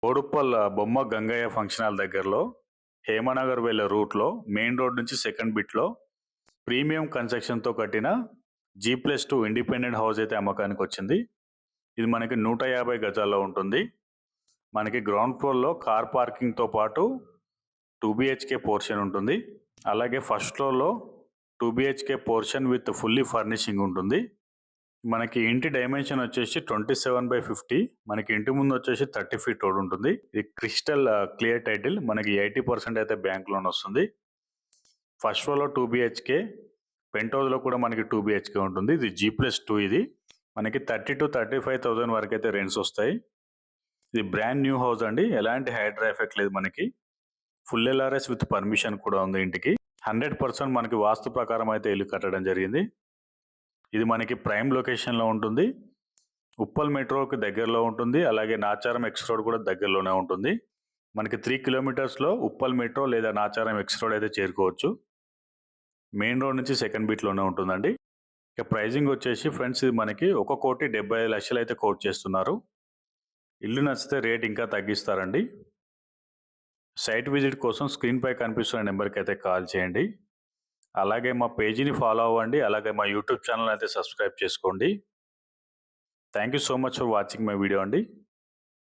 బోడుప్పల్ బొమ్మ Gangaiah function hall దగ్గరలో హేమనగర్ వెళ్ళే రూట్లో మెయిన్ రోడ్ నుంచి సెకండ్ బిట్లో ప్రీమియం కన్స్ట్రక్షన్తో కట్టిన G+2 ఇండిపెండెంట్ హౌస్ అయితే అమ్మకానికి వచ్చింది. ఇది మనకి 150 గజాల్లో ఉంటుంది. మనకి గ్రౌండ్ ఫ్లోర్లో కార్ పార్కింగ్తో పాటు 2 BHK పోర్షన్ ఉంటుంది. అలాగే ఫస్ట్ ఫ్లోర్లో 2 BHK portion with fully furnishing ఉంటుంది. మనకి ఇంటి డైమెన్షన్ వచ్చేసి 27/50. మనకి ఇంటి ముందు వచ్చేసి 30 ఫీట్ రోడ్ ఉంటుంది. ఇది క్రిస్టల్ క్లియర్ టైటిల్. మనకి 80% అయితే బ్యాంక్ లోన్ వస్తుంది. ఫస్ట్ ఫ్లోర్లో 2 BHK, పెంట్ హౌస్లో కూడా మనకి 2 BHK ఉంటుంది. ఇది G+2. ఇది మనకి 30 to 35,000 వరకు అయితే రెంట్స్ వస్తాయి. ఇది బ్రాండ్ న్యూ హౌస్ అండి. ఎలాంటి హైడ్రా ఎఫెక్ట్ లేదు. మనకి ఫుల్ LRS విత్ పర్మిషన్ కూడా ఉంది. ఇంటికి 100% మనకి వాస్తు ప్రకారం అయితే ఇల్లు కట్టడం జరిగింది. ఇది మనకి ప్రైమ్ లొకేషన్లో ఉంటుంది. ఉప్పల్ మెట్రోకి దగ్గరలో ఉంటుంది. అలాగే నాచారం ఎక్స్ రోడ్ కూడా దగ్గరలోనే ఉంటుంది. మనకి 3 కిలోమీటర్స్లో ఉప్పల్ మెట్రో లేదా నాచారం ఎక్స్ రోడ్ అయితే చేరుకోవచ్చు. మెయిన్ రోడ్ నుంచి సెకండ్ బిట్లోనే ఉంటుందండి. ఇక ప్రైజింగ్ వచ్చేసి ఫ్రెండ్స్, ఇది మనకి 1,75,00,000 అయితే కోట్ చేస్తున్నారు. ఇల్లు నచ్చితే రేట్ ఇంకా తగ్గిస్తారండి. సైట్ విజిట్ కోసం స్క్రీన్పై కనిపిస్తున్న నెంబర్కి అయితే కాల్ చేయండి. అలాగే మా పేజీని ఫాలో అవ్వండి. అలాగే మా యూట్యూబ్ ఛానల్ అయితే సబ్స్క్రైబ్ చేసుకోండి. Thank you so much for watching my video అండి.